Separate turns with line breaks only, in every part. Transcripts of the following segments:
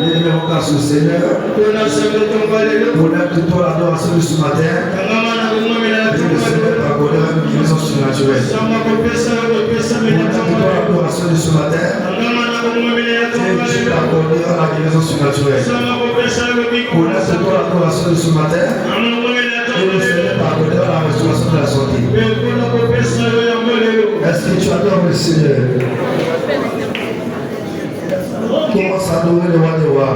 Bénédiction Seigneur. On a que toi l'adoration de ce matin. Seigneur, pardonne la guérison surnaturelle. On a que toi l'adoration de ce matin. Tu pardonnes la guérison surnaturelle. On a que toi l'adoration de ce matin. Et le Seigneur pardonne la restauration de la santé. Est-ce que tu adores le Seigneur? Commence à adorer le roi des rois.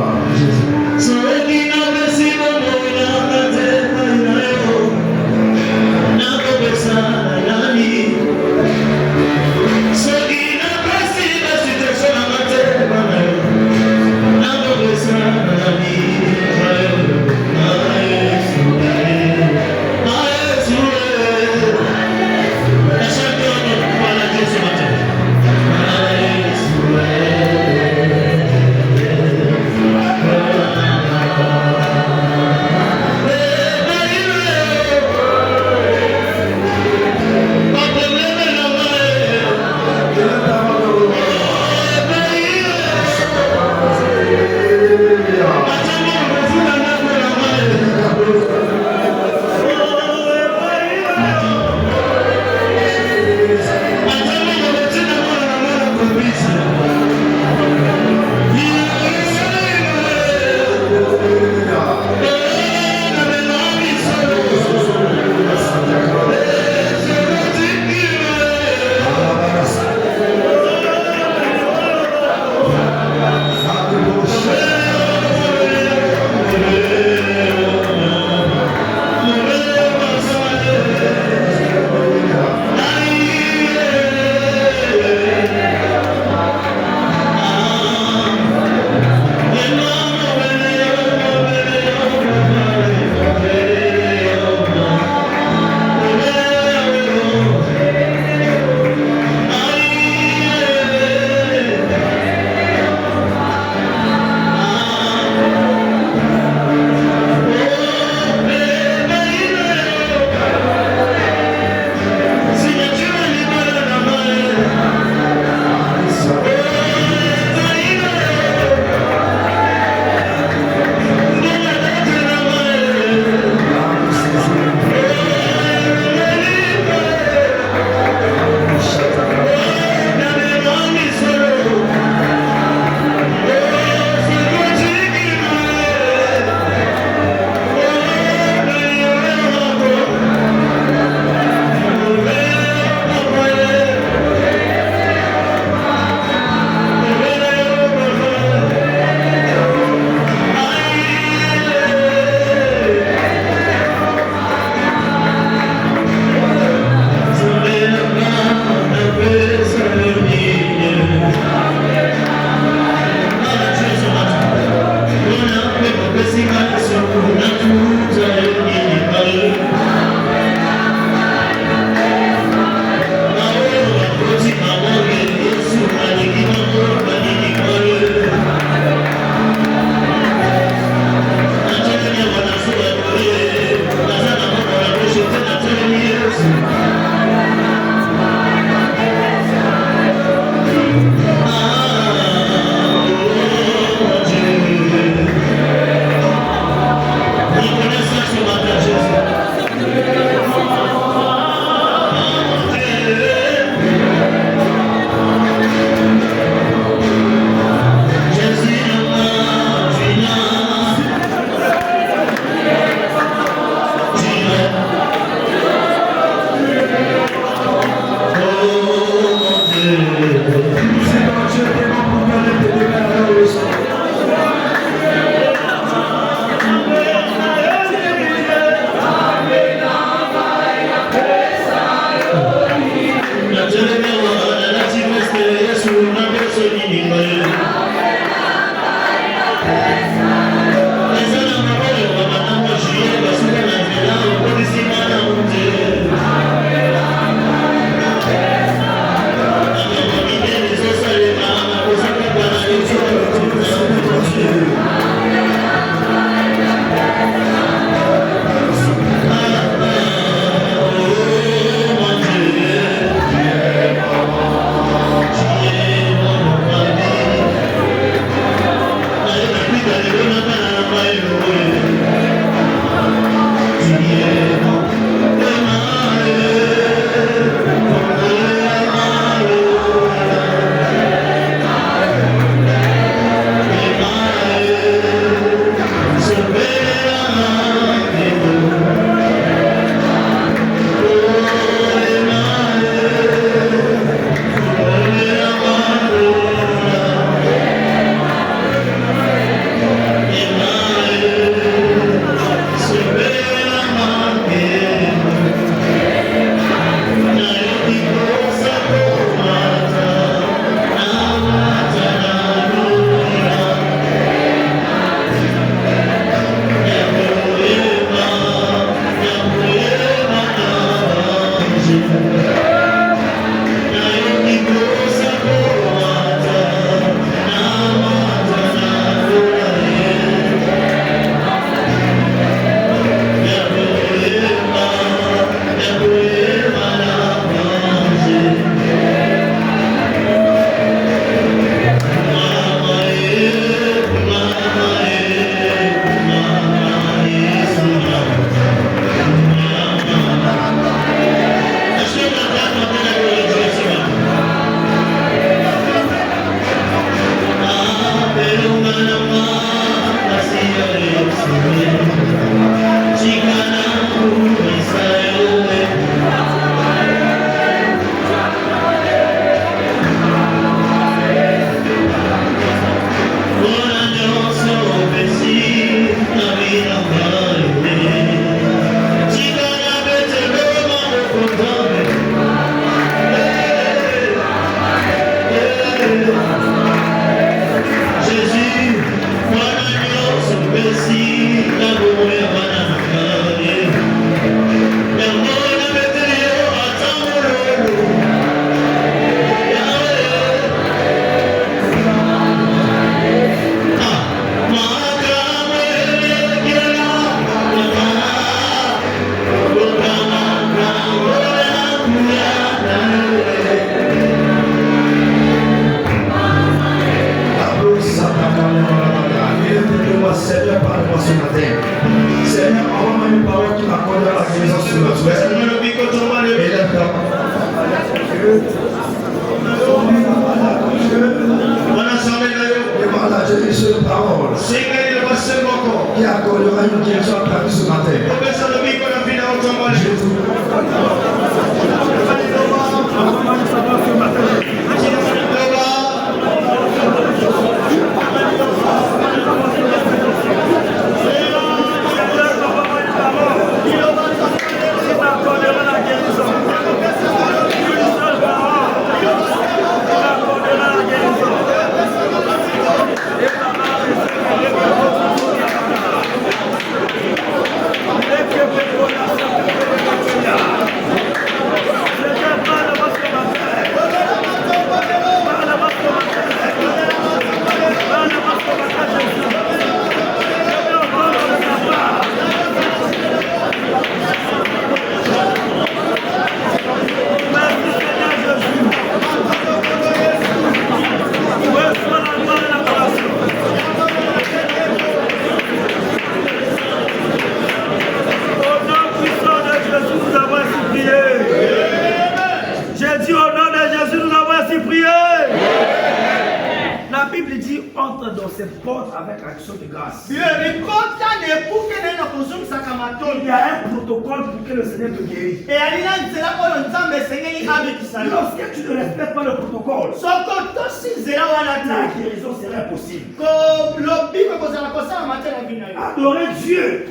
Adorer Dieu.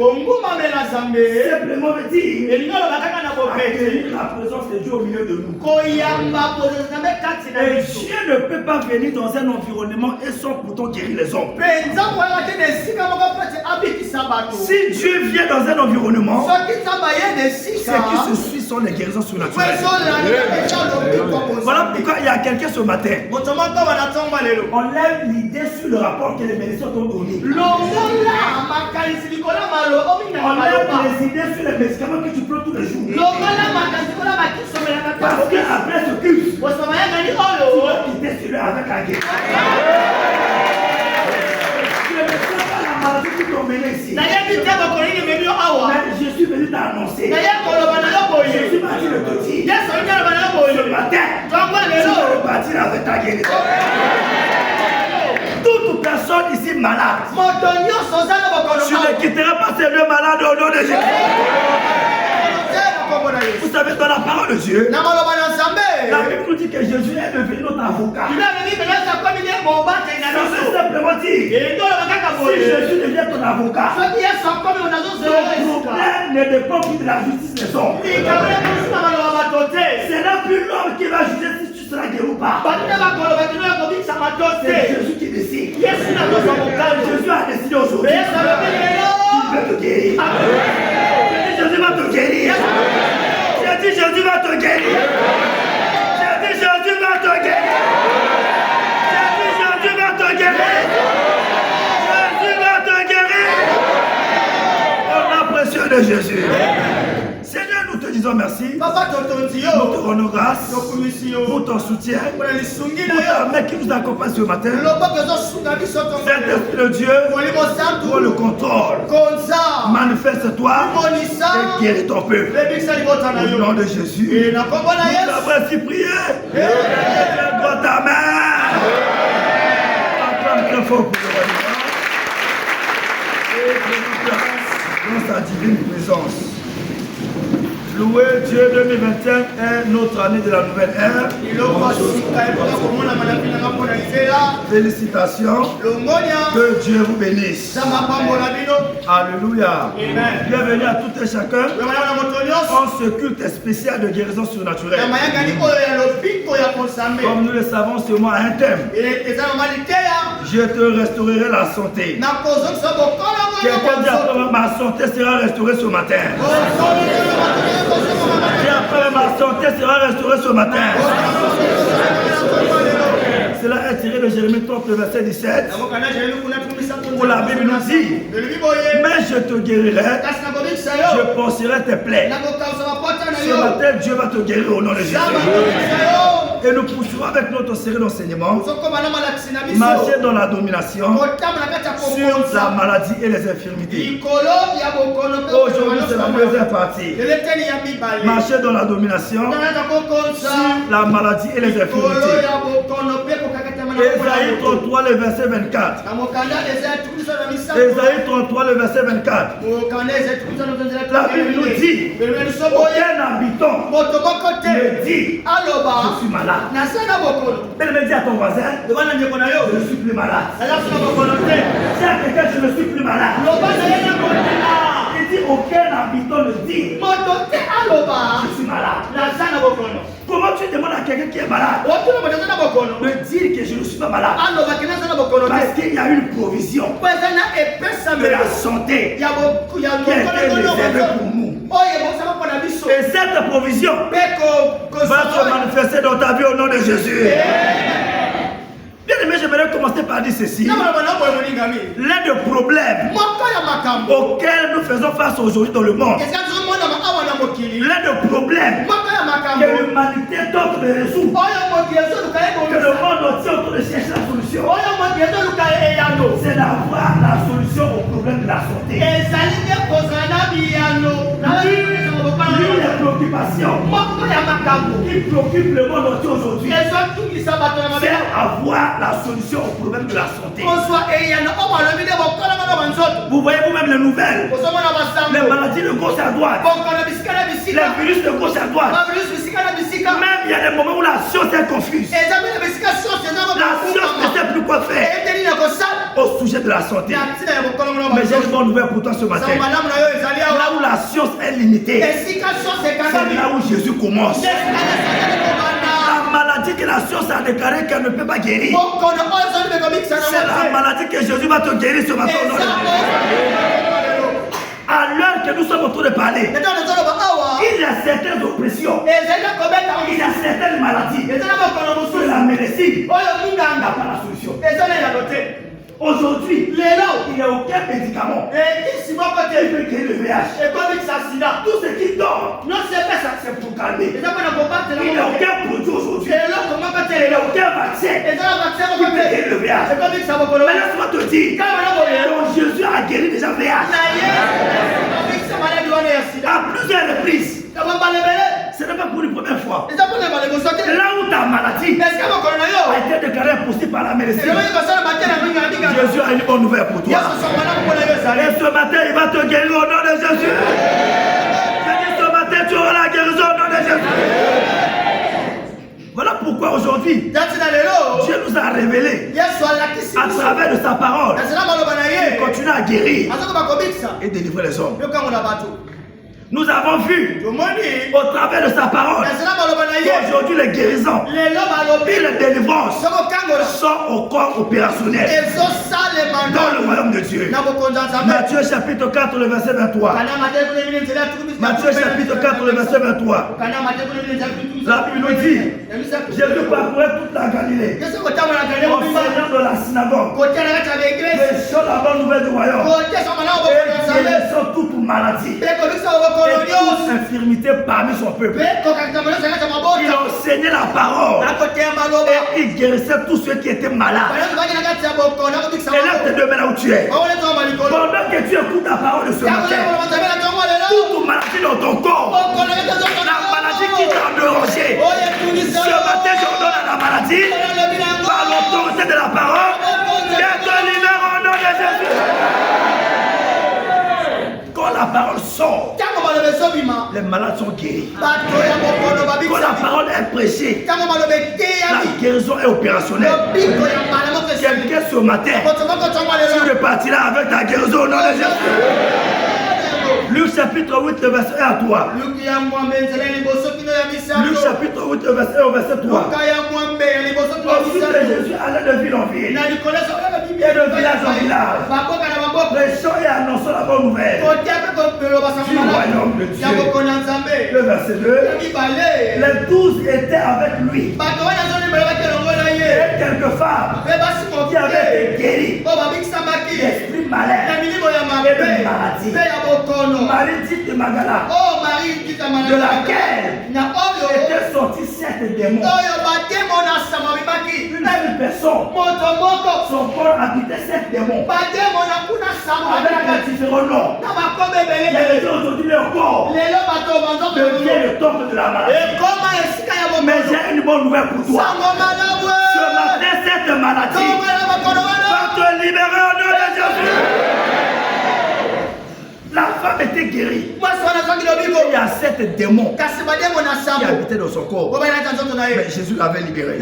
Simplement veut dire la présence de Dieu au milieu de nous. Et Dieu ne peut pas venir dans un environnement et sans pourtant guérir les hommes. Si Dieu vient dans un environnement, ce qui se suit sont les guérisons surnaturelles. Voilà pourquoi il y a quelqu'un ce matin. On lève l'idée sur le rapport que les médecins ont donné. On lève les idées sur les médicaments que tu prends tous les jours. Parce qu'après ce cursus, tu vas quitter celui avec la guérison.
m'emmener ici.
Mais
je suis venu t'annoncer. Je suis parti de te dire. Ce matin, tu vas repartir avec ta guérison. Toute personne ici malade, tu ne quitteras pas ces lieux malades au nom de Jésus. Vous savez, dans la parole de Dieu, la Bible nous dit que Jésus est devenu notre avocat. Ça veut simplement dire, si Jésus devient ton avocat, ton problème ne dépend plus de la justice des hommes. C'est là plus l'homme qui va juger si tu seras guéri ou pas. C'est Jésus qui décide. Jésus a décidé aujourd'hui. Il veut te guérir. Jésus va te guérir. J'ai dit Jésus va te guérir. J'ai dit Jésus va te guérir. J'ai dit Jésus va te guérir. Jésus va te guérir. Au nom précieux de Jésus. Seigneur, nous te disons merci. Nous te rendons grâce pour ton soutien, pour ta main qui nous accompagne ce matin. Saint-Esprit de Dieu, pour le contrôle. Manifeste-toi et guéris ton peuple. Au nom de Jésus. Nous avons ainsi prié. Lève ta main. Acclame très fort pour le roi. Dans sa divine présence. Loué Dieu, 2021 est notre année de la nouvelle ère. Félicitations. Que Dieu vous bénisse. Alléluia. Bienvenue à tout et chacun. En ce culte spécial de guérison surnaturelle. Comme nous le savons, ce mois a un thème. Je te restaurerai la santé. Quelqu'un dit après ma santé sera restaurée ce matin. Et après ma santé sera restaurée ce matin. Cela est tiré de Jérémie 30, le verset 17. Où la Bible nous dit, mais je te guérirai, je panserai tes plaies. Ce matin, Dieu va te guérir au nom de Jésus. Et nous poursuivons avec notre série d'enseignements. Marcher dans la domination sur la maladie et les infirmités. Aujourd'hui, c'est la deuxième partie. Marcher dans la domination sur la maladie et les infirmités. Ésaïe 33, le verset 24. Ésaïe 33, le verset 24. La Bible nous dit, aucun habitant ne dit, je suis malade. Elle me dit à ton voisin, je ne suis plus malade. Si à quelqu'un, je ne suis plus malade. Il dit, aucun habitant ne dit, je suis malade. Comment tu demandes à quelqu'un qui est malade de dire que je ne suis pas malade? Parce qu'il y a une provision de la santé qui a été réservée pour nous. Et cette provision va se manifester dans ta vie au nom de Jésus. Bien aimé, j'aimerais commencer par dire ceci. L'un des problèmes auxquels nous faisons face aujourd'hui dans le monde, l'un des problèmes que l'humanité tente de résoudre, que le monde entier autour de chercher la solution, c'est d'avoir la solution au problème de la santé. L'une des préoccupations qui préoccupe le monde entier aujourd'hui, c'est avoir la solution au problème de la santé. Vous voyez vous-même les nouvelles. Les maladies de gauche à droite. Les virus de gauche à droite. Même il y a des moments où la science est confuse. La science ne sait plus quoi faire au sujet de la santé. Mais j'ai une bonne nouvelle pour toi ce matin. Là où la science est limitée, c'est là où Jésus commence. La maladie que la science a déclaré qu'elle ne peut pas guérir, c'est la maladie que Jésus va te guérir ce matin. À l'heure que nous sommes en train de parler, il y a certaines oppressions, il y a certaines maladies que la médecine n'a pas la solution. Aujourd'hui, il n'y a aucun médicament qui peut guérir le VIH. Tout ce qui dort, c'est pour calmer. Il n'y a aucun produit aujourd'hui. Il n'y a aucun vaccin qui peut guérir le VIH. Mais laisse-moi te dire, quand Jésus a guéri déjà VIH, fois. Là où ta maladie a été déclarée impossible par la médecine, Jésus a une bonne nouvelle pour toi. Et ce matin, il va te guérir au nom de Jésus. Ce matin, tu auras la guérison au nom de Jésus. Voilà pourquoi aujourd'hui, Dieu nous a révélé à travers de sa parole. Il continue à guérir et délivrer les hommes. Nous avons vu au travers de sa parole qu'aujourd'hui les guérisons et les délivrances sont au corps opérationnel dans le royaume de Dieu. Matthieu chapitre 4, le verset 23. Matthieu chapitre 4, le verset 23. La Bible nous dit, Jésus parcourait toute la Galilée, enseignant de la synagogue, prêchant la bonne nouvelle du royaume et guérissant toute maladie et toute infirmité parmi son peuple. Il enseignait la parole et il guérissait tous ceux qui étaient malades. Et là, te demande là où tu es. Pendant que tu écoutes la parole de ce matin, toute maladie dans ton corps, la maladie qui t'a dérangé, ce matin, j'ordonne à la maladie, par l'autorité de la parole, qu'elle te libère au nom de Jésus. Quand la parole sort, les malades sont guéris. Quand la parole est prêchée, la guérison est opérationnelle. Quelqu'un ce matin, tu repartiras avec ta guérison au nom de Jésus. Luc chapitre 8, le verset 1 à 3. Luc chapitre 8, le verset 1 au verset 3. Ensuite Jésus allait de ville en ville et de village en village, prêchant et annonçant la bonne nouvelle du royaume de Dieu. Le verset 2. Les 12 étaient avec lui et quelques femmes qui avaient été guéries d'esprits malins et de maladies. Marie dite de Magdala, de laquelle étaient sortis 7 démons. Une personne, son corps habitait 7 démons avec différents noms. Il y a des gens aujourd'hui, leur corps devient le temple de la maladie. Mais j'ai une bonne nouvelle pour toi. Ce matin, cette maladie va te libérer au nom de Jésus. La femme était guérie. Il y a 7 démons qui habitaient dans son corps. Mais Jésus l'avait libéré.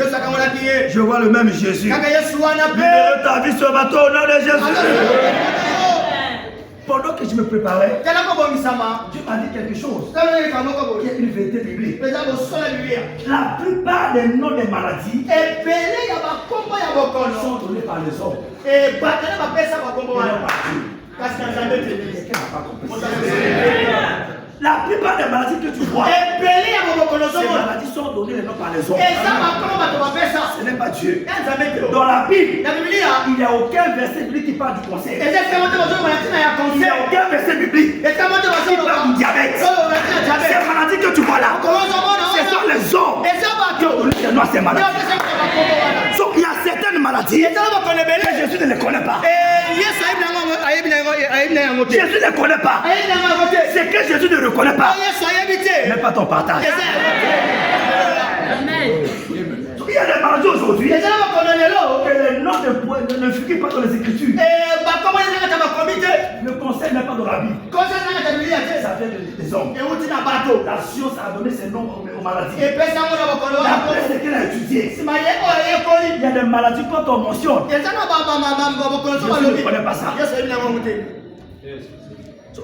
Je vois le même Jésus. Libère ta vie ce matin au nom de Jésus. Pendant que je me préparais, Dieu m'a dit quelque chose. Il y a une vérité biblique. La plupart des noms des maladies sont donnés par les hommes. Et par Dieu. La plupart des maladies que tu vois, ces maladies sont données les noms par les hommes. Ce n'est pas Dieu. Dans la Bible, il n'y a aucun verset biblique qui parle du cancer. Il n'y a aucun verset biblique qui parle du diabète. Ces maladies que tu vois là, ce sont les hommes qui ont donné les noms à ces maladies. Donc, il y a certaines maladies que Jésus ne les connaît pas. Jésus ne connaît pas. C'est que Jésus ne reconnaît pas. Mais pas ton partage. Il y a des maladies aujourd'hui que les noms ne figurent pas dans les Écritures. Le conseil n'est pas dans la Bible. Ça vient des hommes. La science a donné ses noms aux maladies. Après ce qu'elle a étudié, il y a des maladies quand on mentionne. Jésus ne connaît pas ça.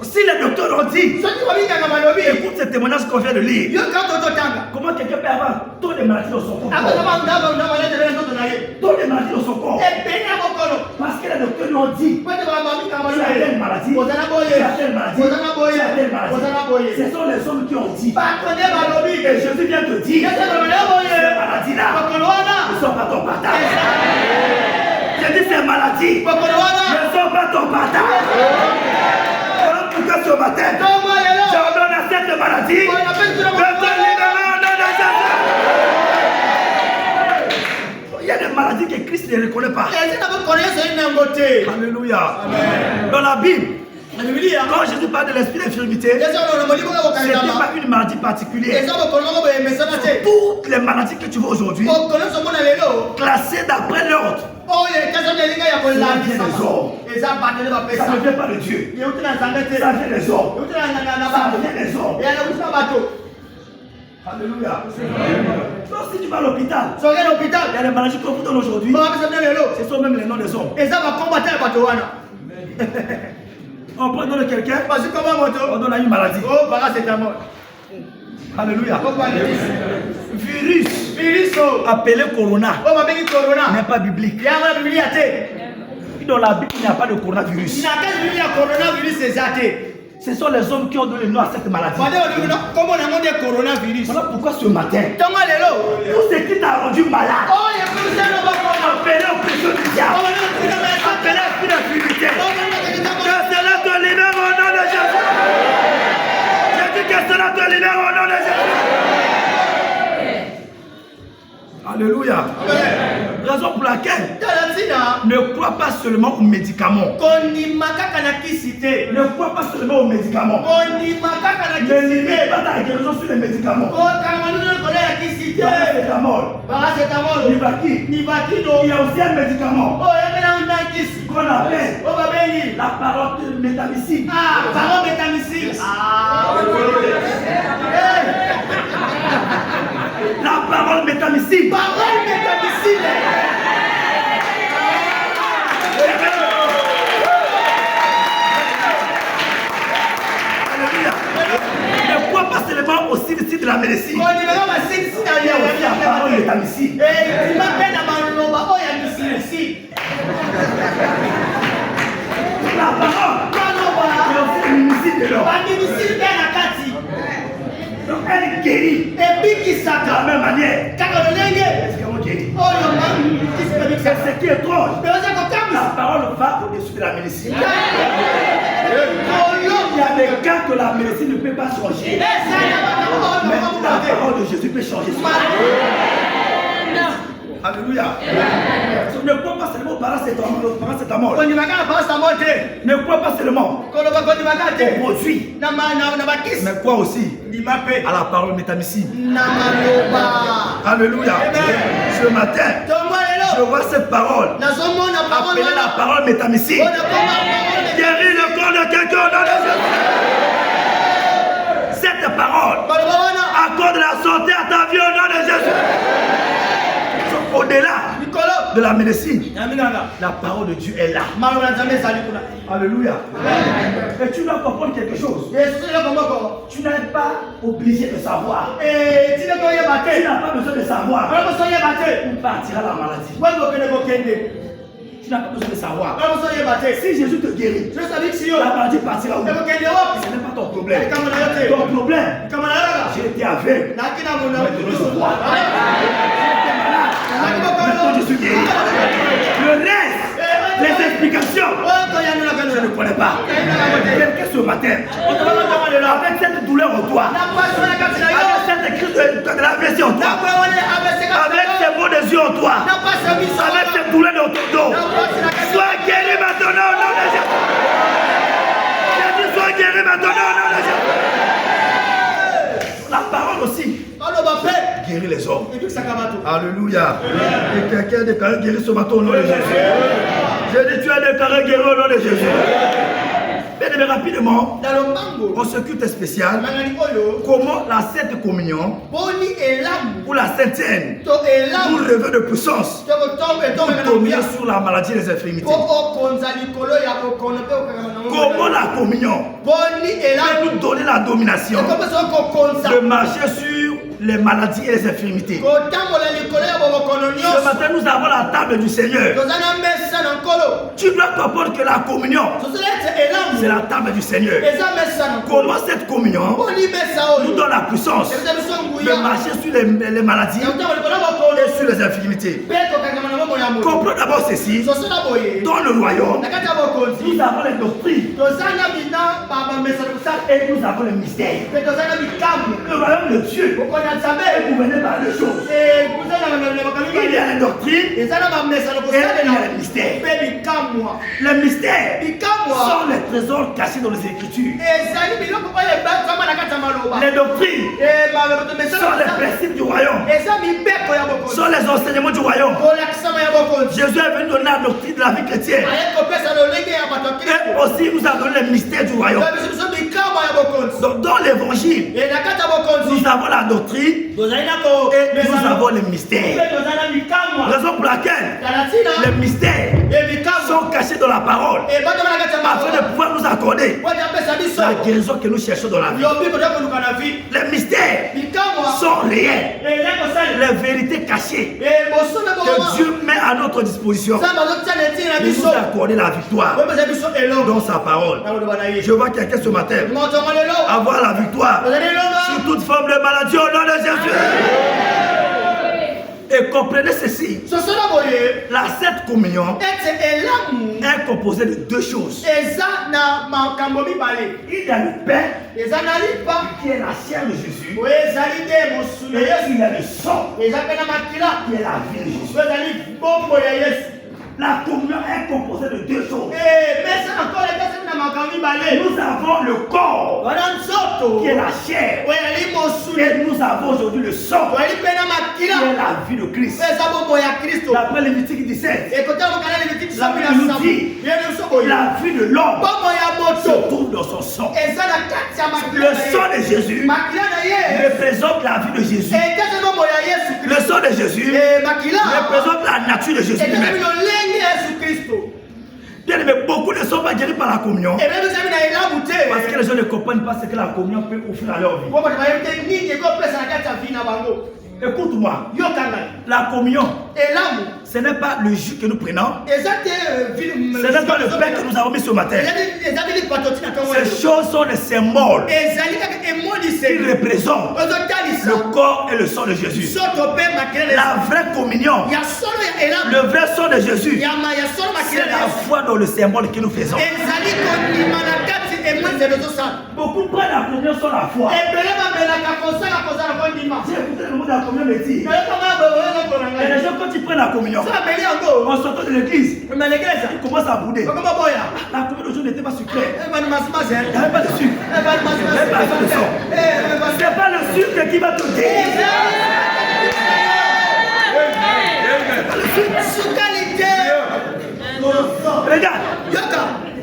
Si les docteurs ont dit, écoute ce témoignage qu'on vient de lire, comment quelqu'un peut avoir tant de maladies dans son corps? Tant de maladies dans son corps. Parce que les docteurs lui ont dit, tu as telle maladie, tu as telle maladie, tu as telle maladie. Ce sont les hommes qui ont dit. Et Jésus vient te dire, ces maladies-là ne sont pas ton partage. J'ai dit ces maladies ne sont pas ton partage. Ce matin, j'ordonne à cette maladie de te libérer au nom de Jésus. Il y a des maladies que Christ ne reconnaît pas. Alléluia. Dans la Bible, Quand Jésus parle de l'esprit d'infirmité, ce n'est pas une maladie particulière. Toutes les maladies que tu vois aujourd'hui, classées d'après l'ordre, ça ne vient pas de Dieu. Ça vient des hommes. Ça vient des hommes. Alléluia. Donc si tu vas à l'hôpital, il y a des maladies qu'on vous donne aujourd'hui. Ce sont même les noms des hommes. On prend le nom de quelqu'un, on donne à une maladie. Alléluia. Virus appelé Corona n'est pas biblique. Dans la Bible, il n'y a pas de coronavirus. Ce sont les hommes qui ont donné le nom à cette maladie. Voilà pourquoi ce matin, tout ce qui t'a rendu malade, appelé oppression du diable, appelé esprit d'infirmité, que cela te libère au nom de Jésus. J'ai dit que cela te libère au nom de Jésus. Alléluia. Raison pour laquelle ne crois pas seulement aux médicaments. Ne crois pas seulement aux médicaments. Ne limite pas ta guérison sur les médicaments. Paracétamol, Nivaki, il y a aussi un médicament qu'on appelle la parole métamycine. Parole métamycine. La parole métamycine. Alléluia. Ne crois pas seulement au signe de la médecine. Il y a aussi la parole métamycine. La parole. Il y a aussi une médecine de l'homme. Donc elle guérit. De la même manière. C'est ce qui est étrange. La parole va au-dessus de la médecine. Il y a des cas que la médecine ne peut pas changer. Mais la parole de Jésus peut changer cela. Alléluia. Ne crois pas seulement au paracétamol. Ne crois pas seulement au produit. Mais crois aussi à la parole métamycine. Alléluia. Ce matin, je vois cette parole appelée la parole métamycine. Guéris le corps de quelqu'un dans les yeux. Cette parole accorde la santé à ta vie au nom de Jésus. Au-delà de la médecine, la parole de Dieu est là. Alléluia. Et tu dois comprendre quelque chose. Tu n'es pas obligé de savoir. Tu n'as pas besoin de savoir où partira la maladie. Tu n'as pas besoin de savoir. Si Jésus te guérit, la maladie partira où? Ce n'est pas ton problème. Ton problème, j'ai été aveugle. Maintenant je suis droit. Maintenant je suis guéri. Le reste, les explications, je ne connais pas. Quelqu'un ce matin, avec cette douleur en toi, avec cette crise de la blessure en toi, avec ces mots des yeux en toi, avec cette douleur dans ton dos, sois guéri maintenant au nom de Jésus. J'ai dit sois guéri maintenant au nom de Jésus. La parole aussi guérir les hommes. Alléluia. Et quelqu'un a déclaré guérir ce matin au nom de Jésus. J'ai dit tu as déclaré guérir au nom de Jésus. Mais rapidement, on se culte spécial. Comment la Sainte Communion ou la Sainte Seine pour lever de puissance pour dominer sur la maladie des infirmités. Comment la communion peut nous donner la domination de marcher sur les maladies et les infirmités. Ce matin, nous avons la table du Seigneur. Tu dois comprendre que la communion, c'est la table du Seigneur. Comment cette communion nous donne la puissance de marcher sur les maladies et sur les infirmités. Comprends d'abord ceci. Dans le royaume, nous avons les doctrines et nous avons les mystères. Le royaume de Dieu est gouverné par deux choses. Il y a les doctrines et il y a les mystères. Les mystères sont les trésors cachés dans les Écritures. Les doctrines sont les principes du royaume, sont les enseignements du royaume. Jésus est venu donner la doctrine de la vie chrétienne. Et aussi nous a donné les mystères du royaume. Donc dans l'évangile, nous avons la doctrine et nous avons les mystères. Raison pour laquelle les mystères sont cachés dans la parole afin de pouvoir nous accorder la guérison que nous cherchons dans la vie. Les mystères sont réels, les vérités cachées que Dieu met à notre disposition pour nous accorder la victoire dans sa parole. Je vois quelqu'un ce matin avoir la victoire sur toute forme de maladie au nom de Jésus. Et comprenez ceci, la Sainte Communion est composée de deux choses. Il y a le pain qui est la chair de Jésus, et il y a le sang qui est la vie de Jésus. La communion est composée de deux choses. Nous avons le corps qui est la chair. Et nous avons aujourd'hui le sang qui est la vie de Christ. D'après Lévitique 17, la Bible nous dit la vie de l'homme se trouve dans son sang. Le sang de Jésus représente la vie de Jésus. Le sang de Jésus représente la nature de Jésus lui-même. Bien aimé, beaucoup ne sont pas guéris par la communion parce que les gens ne comprennent pas ce que la communion peut offrir à leur vie. Écoute-moi, la communion, ce n'est pas le jus que nous prenons, ce n'est pas le pain que nous avons mis ce matin. Ces choses sont des symboles qui représentent le corps et le sang de Jésus. La vraie communion, le vrai sang de Jésus, c'est la foi dans le symbole que nous faisons. Beaucoup prennent la communion sans la foi. J'ai écouté le mot de la communion me dit. Et les gens, quand ils prennent la communion, en sortant de l'église, ils commencent à bouder. La communion d'aujourd'hui n'était pas sucrée. Il n'y avait pas de sucre. Il n'y avait pas de sang. Ce n'est pas le sucre qui va te guérir. Regarde,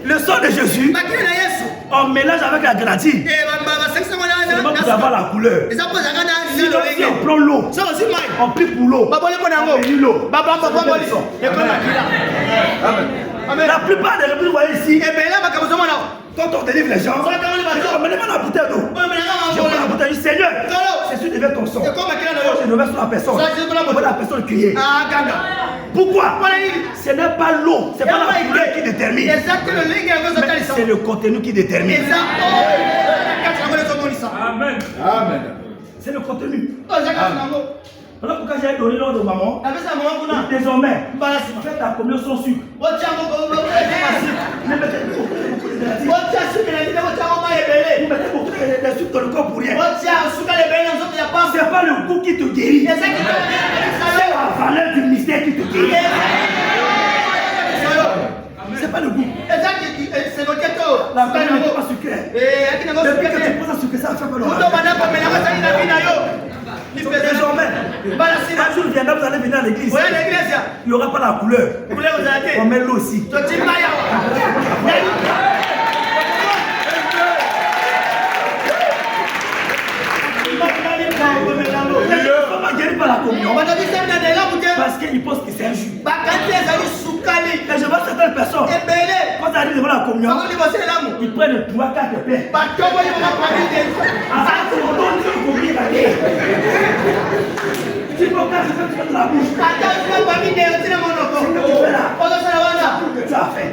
le sang de Jésus, on mélange avec la grenadine. C'est bon pour avoir la couleur. Sinon, si on prend l'eau, on prie pour l'eau, on bénit l'eau. La plupart des reprises, vous voyez ici, quand on délivre les gens, on me demande la bouteille d'eau. Je prends la bouteille du Seigneur. C'est sur devant ton sang. Je devais sur la personne. Je vois la personne crier. Pourquoi? Ce n'est pas l'eau, ce n'est pas la couleur qui détermine. C'est le contenu qui détermine. Amen. Amen. C'est le contenu. Voilà pourquoi j'ai donné l'ordre de maman. Désormais, faites la communion sans sucre. Vous mettez beaucoup de sucre dans le corps pour rien. C'est pas le goût qui te guérit. C'est la valeur du mystère qui te guérit. C'est pas le goût. La communion n'est pas sucrée. Depuis que tu poses un sucre, ça fait pas le désormais, un jour viendra, vous allez venir à l'église. Il n'y aura pas la couleur. On met l'eau aussi. Pas la communion parce qu'ils pensent que c'est un jus. Et je vois certaines personnes, quand ils arrivent devant la communion, ils prennent 3-4 pains. Tu peux casser la bouche. Tu as fait.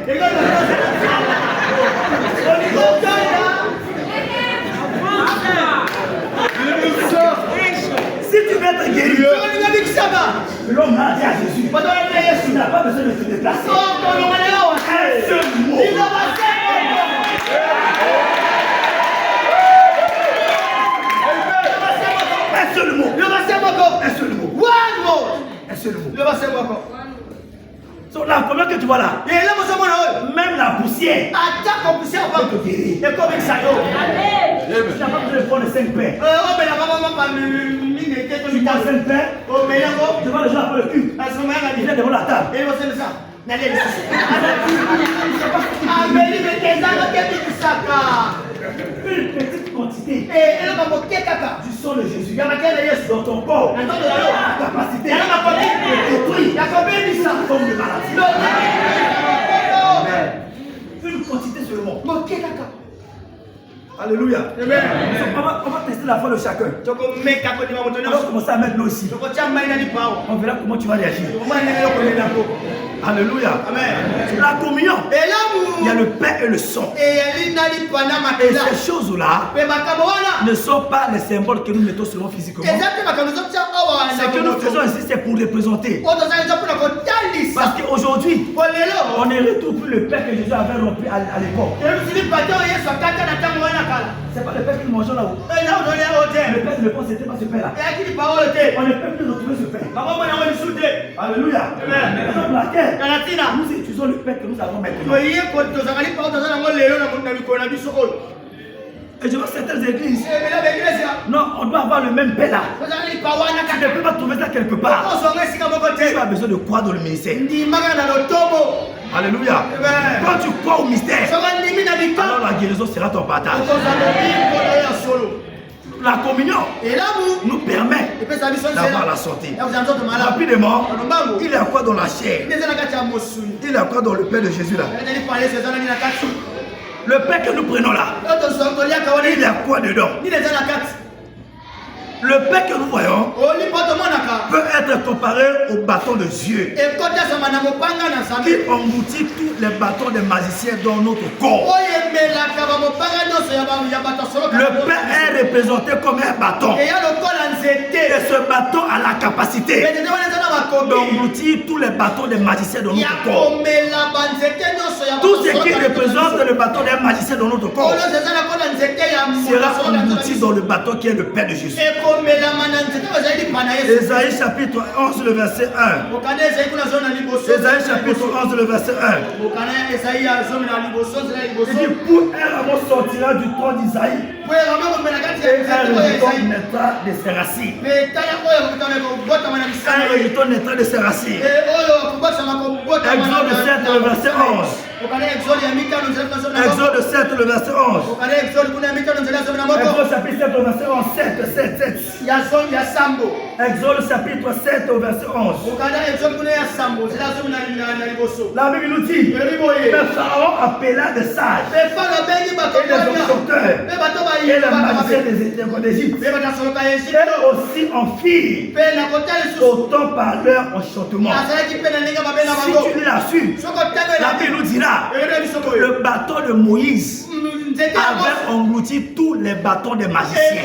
Si tu veux être guéri, tu vois là, même la poussière peut te guérir. Tu n'as pas besoin de prendre 5 pains. Tu prends 5 pains, tu vas les gens après le cul. Il vient devant la table. Une petite quantité du sang de Jésus dans ton corps, la capacité de détruire sa forme de maladie. Une quantité seulement. Alléluia. On va tester la foi de chacun. On va commencer à mettre l'eau ici. On verra comment tu vas réagir. Alléluia. La communion, il y a le pain et le sang. Et ces choses-là ne sont pas les symboles que nous mettons sur nous physiquement. Ce que nous faisons ici, c'est pour les présenter. Parce qu'aujourd'hui, on ne retrouve plus le pain que Jésus avait rompu à l'époque. C'est pas le pain qu'ils mangeaient là-haut. Le pain de l'époque, c'était pas ce pain-là. On ne peut plus retrouver ce pain. Alléluia. Nous utilisons le pain que nous avons maintenant. Et je vois certaines églises. Non, on doit avoir le même pain là. Tu ne peux pas trouver ça quelque part. Tu as besoin de croire dans le ministère. Alléluia. Quand tu crois au mystère, alors la guérison sera ton partage. La communion nous permet d'avoir la santé. Rapidement, il y a quoi dans la chair? Il y a quoi dans le pain de Jésus là? Le pain que nous prenons là, il y a quoi dedans? Le pain que nous voyons peut être comparé au bâton de Dieu qui engloutit tous les bâtons des magiciens dans notre corps. Le pain est représenté comme un bâton. Et ce bâton a la capacité d'engloutir tous les bâtons des magiciens dans notre corps. Tout ce qui représente le bâton des magiciens dans notre corps sera englouti dans le bâton qui est le pain de Jésus. Ésaïe chapitre 11, le verset 1. Ésaïe chapitre 11, le verset 1. Il dit, pour un rameau sortira du tronc d'Isaïe et un rejeton naîtra de ses racines. Un rejeton naîtra de ses racines. Exode 7, le verset 11. Exode 7, le verset 11. Exode chapitre 7, le verset 11. 7. Exode chapitre 7, au verset 11. La Bible nous dit, mais Pharaon appela des sages et des docteurs et les magiciens d'Égypte. Et aussi en filles, autant par leur enchantement. Si tu lis là-dessus, la Bible nous dira, le bâton de Moïse avait englouti tous les bâtons des magiciens.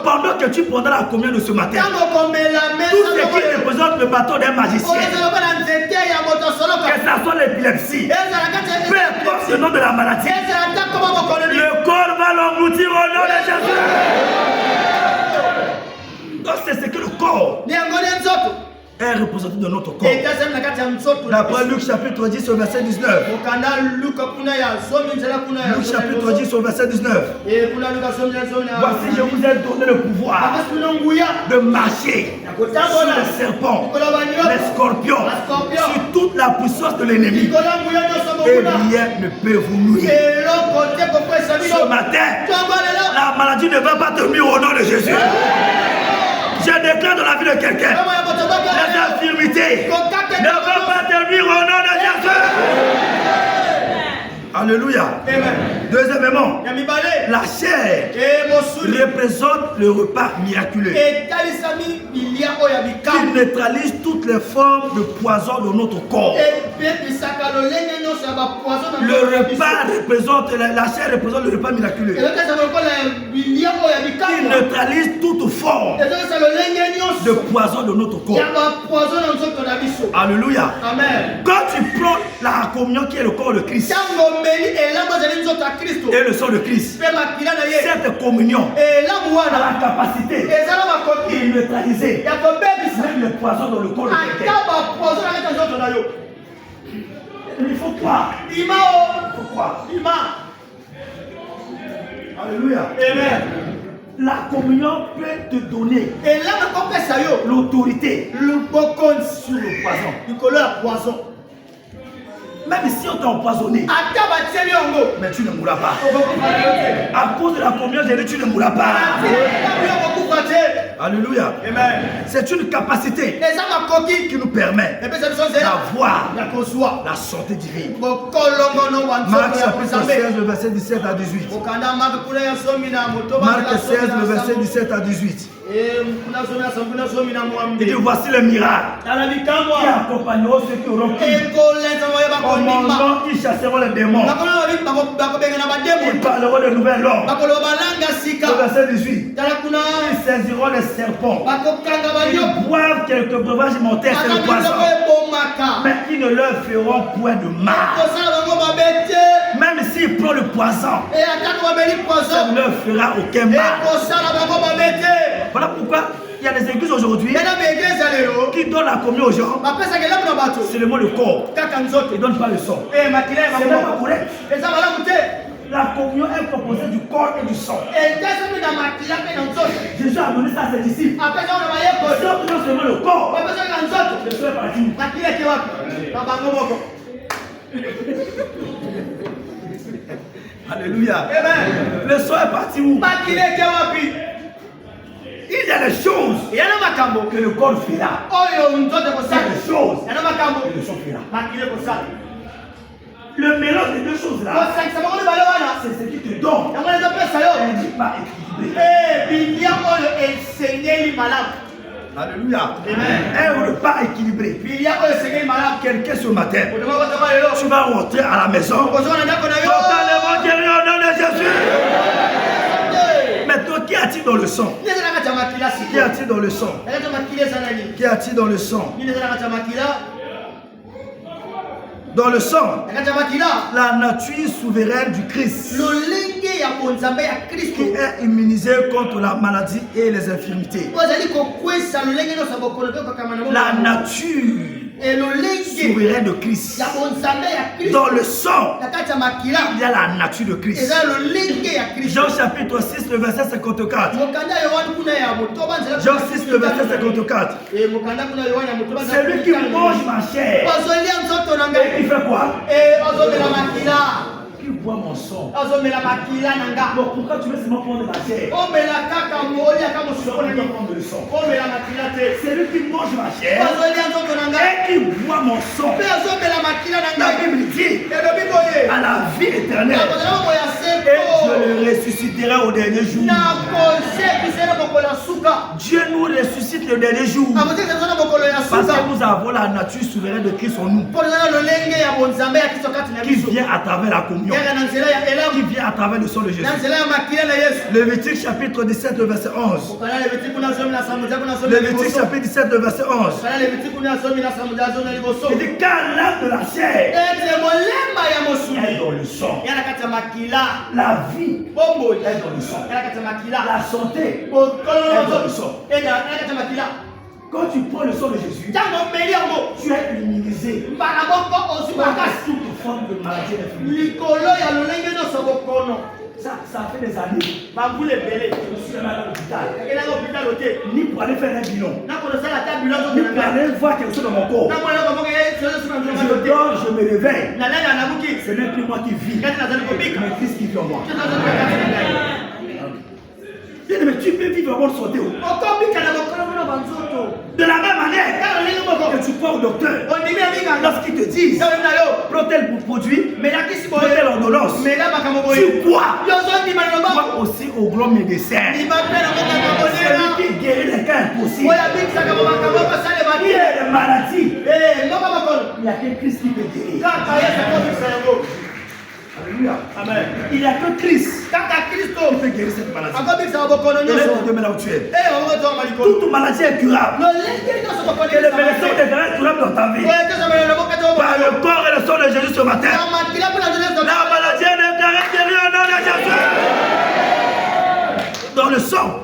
Pendant que tu prendras la communion de ce matin, tout ce qui représente le bâton des magiciens, que ça soit l'épilepsie, peu importe le nom de la maladie, le corps va l'engloutir au nom de Jésus. Donc c'est ce que le corps est représenté dans notre corps. D'après Luc chapitre 10 au verset 19. Luc chapitre 10 au verset 19. Voici, je vous ai donné le pouvoir de marcher sur les serpents, les scorpions, sur toute la puissance de l'ennemi. Et rien ne peut vous nuire. Ce matin, la maladie ne va pas te nuire au nom de Jésus. Je déclare dans la vie de quelqu'un, les infirmités ne vont pas te nuire au nom de Jésus. Alléluia. Deuxièmement, la chair représente le repas miraculeux qui neutralise toutes les formes de poison de notre corps. Le repas représente, la chair représente le repas miraculeux qui neutralise toute forme de poison de notre corps. Alléluia. Quand tu prends la communion qui est le corps de Christ et le sang de Christ, cette communion a la capacité de neutraliser Même le poison dans le corps de quelqu'un. Il faut croire. Il faut croire. Alléluia.
Amen.
La communion peut te donner l'autorité sur le poison. Même si on t'a empoisonné, mais tu ne mourras pas. À cause de la communion, j'ai dit tu ne mourras pas. Alléluia.
Amen.
C'est une capacité qui nous permet d'avoir la santé divine. Marc chapitre 16, le verset 17 à 18. Marc 16, le verset 17 à 18. Il dit voici le miracle qui accompagnera ceux qui auront cru. Au moment qui chasseront les démons, ils parleront de nouvelles langues. Le verset 18. Ils saisiront les serpents. Ils boivent quelques breuvages mortels, c'est le poison. Mais ils ne leur feront point de mal. Même s'ils prennent le poison, ça ne leur fera aucun mal. Voilà pourquoi il y a des églises aujourd'hui qui donnent la communion aux gens. C'est le mot le corps. Ils ne donnent pas le sang. C'est même pas correct. La communion est composée du corps et du sang. Jésus a donné ça à ses disciples. Si on donne seulement le corps, le sang est parti. Alléluia. Le sang est parti où? Il y a des choses que le corps fera. Il y a des choses que le sang fera. Le mélange des deux choses là, c'est ce qui te donne un repas équilibré. Alléluia. Un repas équilibré. Quelqu'un ce matin, tu vas rentrer à la maison totalement guéri au nom de Jésus. Mais toi, qui a-t-il dans le sang? Qui a-t-il dans le sang? Qui a-t-il dans le sang? Dans le sang, la nature souveraine du Christ qui est immunisée contre la maladie et les infirmités. La nature souveraine de Christ. Dans le sang, il y a la nature de Christ. Jean chapitre 6, le verset 54. Jean 6, le verset 54. Celui qui mange ma chair, il fait quoi? Il boit mon sang. Donc pourquoi tu veux seulement prendre ma chair? Tu veux prendre le sang. Celui qui mange ma chair et qui boit mon sang, la Bible dit à la vie éternelle, et je le ressusciterai au dernier jour. Dieu nous ressuscite le dernier jour parce que nous avons la nature souveraine de Christ en nous qui vient à travers la communion, qui vient à travers le sang de Jésus. Lévitique chapitre 17, le verset 11. Lévitique chapitre 17, le verset 11. Il dit car l'âme de la chair est dans le sang. La vie est dans le sang. La santé est dans le sang. Quand tu prends le sang de Jésus, tu es immunisé contre toute forme de maladie. Ça fait des années. Je suis allé à l'hôpital. Ni pour aller faire un bilan, ni pour aller voir quelque chose dans mon corps. Je dors, je me réveille. Ce n'est plus moi qui vis, mais Christ qui vit en moi. Mais tu peux vivre en bonne santé. De la même manière que tu vas au docteur, lorsqu'il te dit prends tel produit, prends telle ordonnance, tu crois aussi au grand médecin. Celui qui guérit les cas impossibles. Il y a des maladies. Il n'y a que Christ qui peut guérir. Alléluia. Amen. Il n'y a que Christ qui peut guérir cette maladie. Et là où tu es. Toute maladie est curable. Que le médecin est curable dans ta vie. Par le corps et le sang de Jésus ce matin. La maladie est guérie au nom de Jésus. Dans le sang,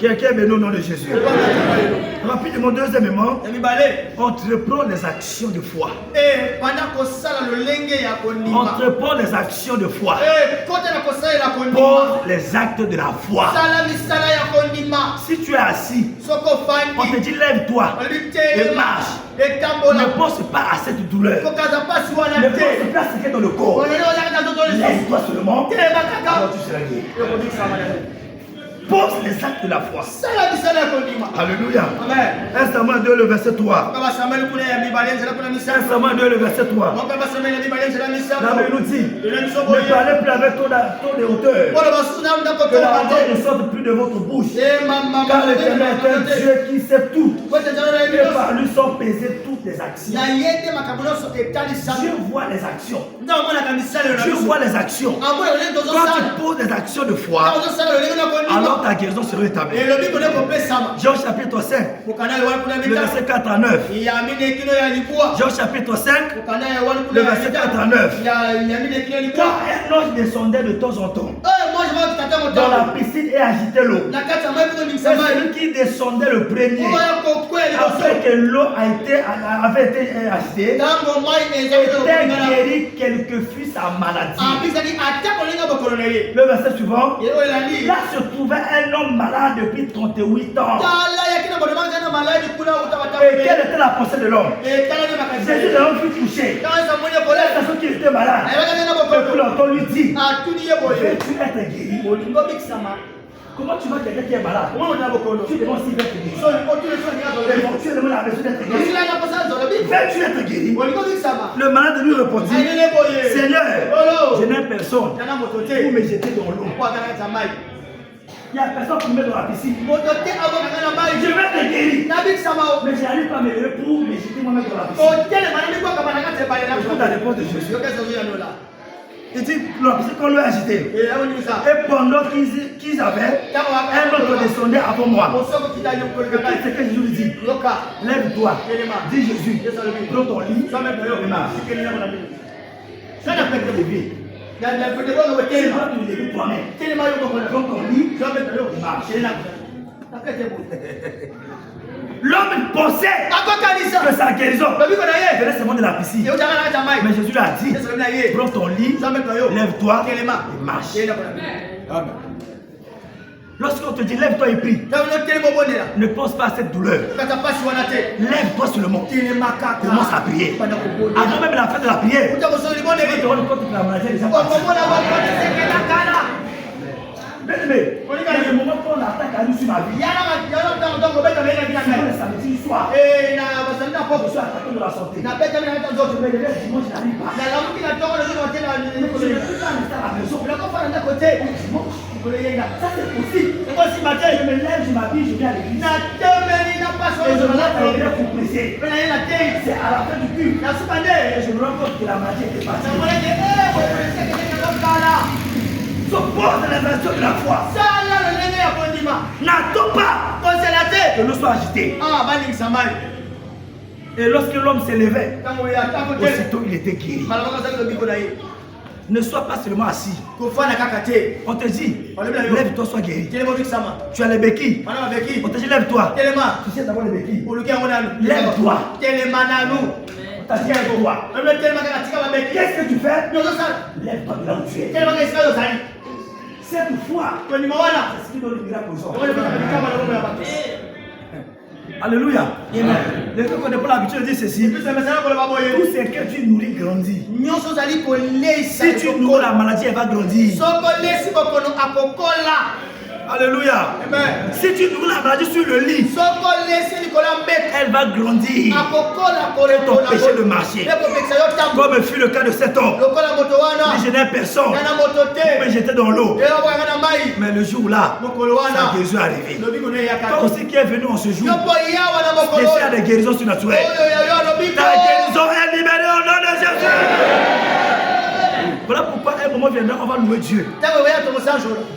Quelqu'un est béni au nom de Jésus. Rapidement, deuxièmement, entreprend les actions de foi. Entreprend les actions de foi. Pose les actes de la foi. Si tu es assis, on te dit lève-toi et marche. Ne pense pas à cette douleur. Ne pense pas à ce qui est dans le corps. Lève-toi seulement. Alors tu seras guéri. Pose les actes de la foi. Alléluia. 1 Samuel 2, le verset 3. 1 Samuel 2, le verset 3. La Bible nous dit, ne parlez plus avec ton de hauteur. Que la parole ne sorte plus de votre bouche. Car l'Éternel est un Dieu qui sait tout. Et par lui sont pesées toutes les actions. Dieu voit les actions. Dieu voit les actions. Quand tu poses des actions de foi, alors ta guérison sera établie. Jean chapitre 5, le verset 4 à 9. Jean chapitre 5, le verset 4 à 9. Quand un ange descendait de temps en temps dans la piscine et agitait l'eau, c'est celui qui descendait le premier, après que l'eau avait été agitée, était guéri quelle que fût sa maladie. Le verset suivant, là se trouvait un homme malade depuis 38 ans. Et quelle était la pensée de l'homme? Jésus de l'homme fut touché. La personne qui était malade, et puis l'entend lui dit, veux-tu être guéri? Comment tu vois quelqu'un qui est malade? Tu demandes s'il va être guéri. Tu demandes la personne d'être guéri. Veux-tu être guéri? Le malade lui répondit, Seigneur, je n'ai personne pour me jeter dans l'eau. Il n'y a personne pour me mettre dans la piscine. Je vais te guérir. Mais je n'arrive pas à me lever pour me jeter moi-même dans la piscine. Je veux ta réponse de Jésus. Il dit, quand l'eau est agitée, et pendant qu'ils avaient, un autre descendait avant moi. Qu'est-ce que Jésus lui dit? Lève-toi, dit Jésus, prends ton lit et marche. Ça n'a pas été levé. Tu dois te lever toi-même. Prends ton lit et marche. L'homme pensait que sa guérison venait seulement de la piscine. Mais Jésus lui a dit, prends ton lit, lève-toi et marche. Amen. Lorsqu'on te dit lève-toi et prie, ne pense pas à cette douleur. Lève-toi seulement. Commence à prier. Avant même la fin de la prière, tu vas te rendre compte que la maladie est déjà partie. Bien aimé, il y a des moments où on attaque à nous sur ma vie. Le samedi soir, je suis attaqué de la santé. Je me lève dimanche, je n'arrive pas. Je ne peux pas rester à la maison. Ça c'est possible. Je me lève, je m'habille, je viens à l'église. Et je me lève à l'église pour presser. C'est à la fin du culte. Et je me rends compte que la magie était partie. S'oppose à l'invasion de la foi. N'attends pas que l'eau soit agitée. Et lorsque l'homme s'élevait, aussitôt il était guéri. Ne sois pas seulement assis. On te dit, lève-toi, sois guéri. Tu as les béquilles. On te dit, lève-toi. Tu sais d'abord les béquilles. Lève-toi. On t'a dit, lève-toi. Qu'est-ce que tu fais? Lève-toi de là où tu es. Cette foi, c'est ce qui donne le miracle aux hommes. Alléluia. Les gens qui n'ont pas l'habitude de dire ceci. Tout ce que tu nourris grandit. Si tu nourris la maladie, elle va grandir. Alléluia. Si tu nourris la maladie sur le lit, elle va grandir. Et t'empêcher de marcher. Comme fut le cas de cet homme. Mais je n'ai personne pour me jeter dans l'eau. Mais le jour là, sa guérison est arrivée. Toi aussi qui est venu en ce jour, il y a des guérisons surnaturelles. Ta guérison est libérée au nom de Jésus. Voilà pourquoi un moment viendra, on va louer Dieu.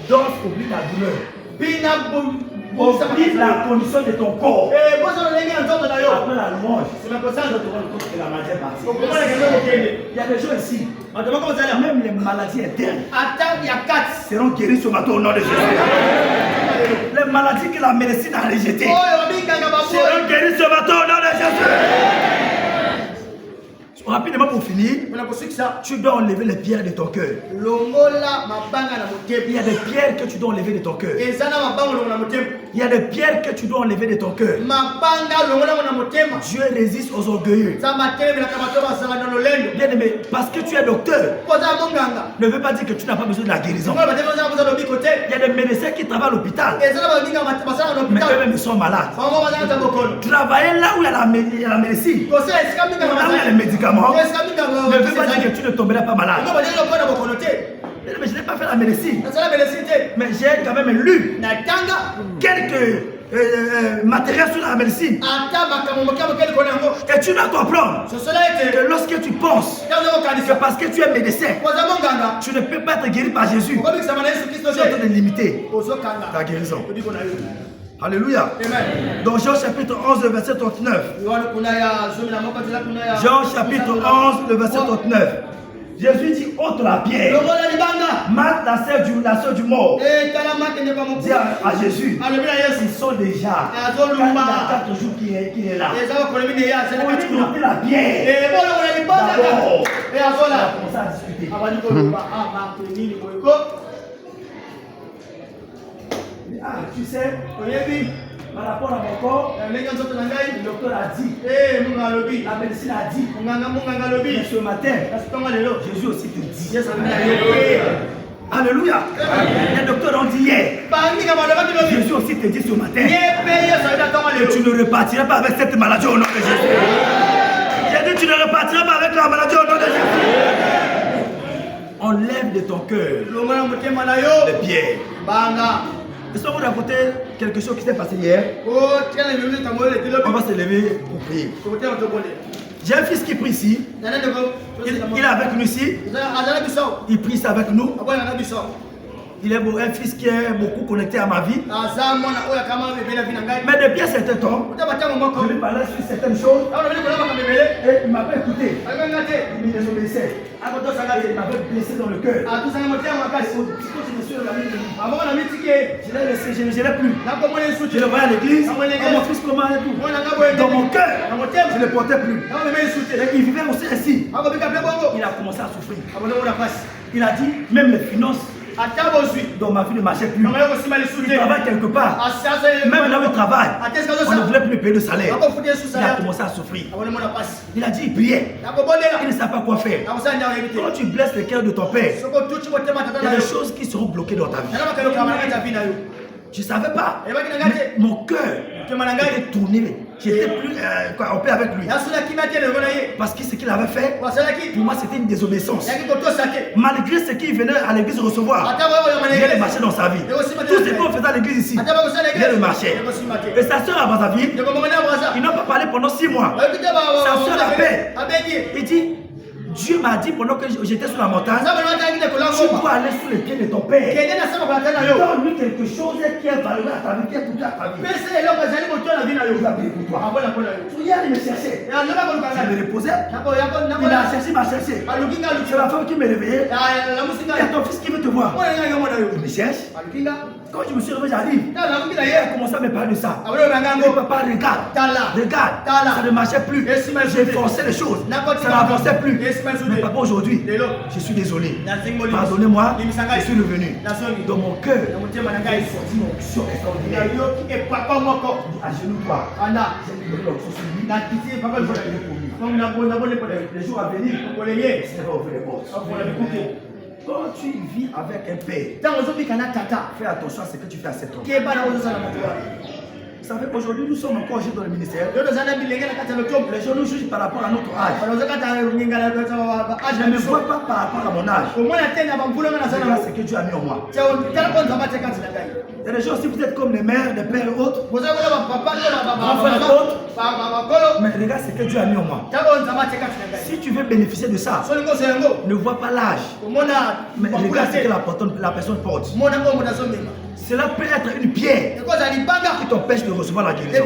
Donc, oublie la douleur. Oublie la condition de ton corps. Après la louange, c'est la personne de te rendre compte que la maladie est partie. Il y a des gens ici, même les maladies internes seront guéries ce matin au nom de Jésus. Les maladies que la médecine a rejetées seront guéries ce matin au nom de Jésus. Rapidement pour finir, tu dois enlever les pierres de ton cœur. Il y a des pierres que tu dois enlever de ton cœur. Il y a des pierres que tu dois enlever de ton cœur. Dieu résiste aux orgueilleux. Bien aimé, parce que tu es docteur, ne veut pas dire que tu n'as pas besoin de la guérison. Il y a des médecins qui travaillent à l'hôpital, mais eux-mêmes ils sont malades. Travailler là où il y a la médecine, là où il y a les médicaments, ne veut pas dire que tu ne tomberas pas malade. Mais je n'ai pas fait la médecine. Mais j'ai quand même lu quelques matériels sur la médecine. Et tu dois comprendre que lorsque tu penses que parce que tu es médecin, tu ne peux pas être guéri par Jésus, tu es en train de limiter ta guérison. Alléluia. Dans Jean chapitre 11, le verset 39. Jean chapitre 11, le verset 39. Jésus dit ôte la pierre. Marthe, la sœur du mort, dit à Jésus, ils sont déjà 4 jours qu'il est là. Tu ôtes la pierre. D'abord, on a commencé à discuter. Ah, tu sais, par rapport à mon corps, le docteur a dit, la médecine a dit, mais ce matin, Jésus aussi te dit. Alléluia. Les docteurs ont dit hier, Jésus aussi te dit ce matin, que tu ne repartiras pas avec cette maladie au nom de Jésus. J'ai dit, tu ne repartiras pas avec la maladie au nom de Jésus. Enlève de ton cœur les pierres. Est-ce qu'on vous raconter quelque chose qui s'est passé hier? On va se lever pour prier. J'ai un fils qui prie ici. Il est avec nous ici. Il prie ici avec nous. Il est un fils qui est beaucoup connecté à ma vie. Mais depuis un certain temps, je lui parlais sur certaines choses. Et il m'a pas écouté. Il me désobéissait. Il m'avait blessé dans le cœur. Je l'ai laissé, je ne l'ai plus. Je le voyais à l'église. Oh, mon fils, comment et tout. Dans mon cœur, je ne le portais plus. Et il vivait aussi ainsi. Il a commencé à souffrir. Il a dit, même les finances dans ma vie ne marchait plus. Il travaille quelque part. Même là où il travaille, on ne voulait plus lui payer de salaire. Il a commencé à souffrir. Il a dit, il priait. Il ne savait pas quoi faire. Quand tu blesses le cœur de ton père, il y a des choses qui seront bloquées dans ta vie. Je ne savais pas. Mais mon cœur était tourné. J'étais plus en paix avec lui. Parce que ce qu'il avait fait, pour moi, c'était une désobéissance. Malgré ce qu'il venait à l'église recevoir, il allait marcher dans sa vie. Tout ce qu'on faisait à l'église ici, il allait marcher. Et sa soeur à Brazzaville, ils n'ont pas parlé pendant 6 mois. Sa soeur appelle. Il dit, Dieu m'a dit pendant que j'étais sur la montagne, tu dois aller sous les pieds de ton père. Donne-lui quelque chose qui est valeureux à ta vie, qui est pour ta vie. Il a payé pour toi. Hier, il me cherchait. Je me reposais. Il a cherché, il m'a cherché. C'est la femme qui me réveillait. Il y a ton fils qui veut te voir. Il me cherche. Quand je me suis réveillé, j'arrive. Il a commencé à me parler de ça. Papa, regarde, ça ne marchait plus. J'ai forcé les choses, ça n'avançait plus. Mais papa, aujourd'hui, je suis désolé. Pardonnez-moi, je suis revenu. Dans mon cœur, j'ai sorti mon onction extraordinaire. Agenouille-toi. J'ai libéré l'onction sur lui. Les jours à venir, c'est va ouvrir les portes. Quand tu vis avec un père, fais attention à ce que tu fais à cet homme. Vous savez, aujourd'hui, nous sommes encore dans le ministère. Les gens nous jugent par rapport à notre âge. Je ne me vois pas par rapport à mon âge. Regarde ce que Dieu a mis en moi. Il y a des gens, si vous êtes comme les mères, les pères et autres, grands frères et autres, mais regarde ce que Dieu a mis en moi. Si tu veux bénéficier de ça, ne vois pas l'âge, mais regarde ce que la personne porte. Cela peut être une pierre qui t'empêche de recevoir la guérison.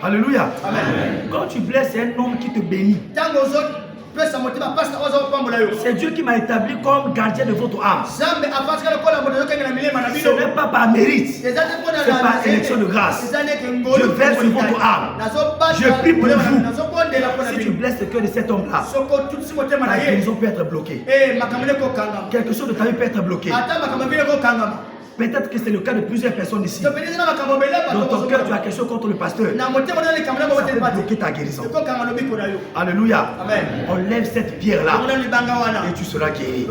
Alléluia. Amen. Quand tu blesses un homme qui te bénit, C'est Dieu qui m'a établi comme gardien de votre âme. Ce n'est pas par mérite, c'est par élection de grâce. Je verse sur votre âme. Je prie pour vous. Si tu blesses le cœur de cet homme-là, ta guérison peut être bloquée. Quelque chose de ta vie peut être bloqué. Peut-être que c'est le cas de plusieurs personnes ici. Dans ton cœur, tu as quelque chose contre le pasteur. Ça peut bloquer ta guérison. Alléluia. On lève cette pierre-là et tu seras guéri.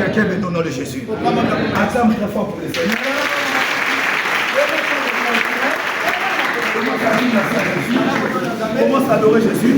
Quelqu'un veut au nom de Jésus. Acclame très fort pour le Seigneur. Commence à adorer Jésus.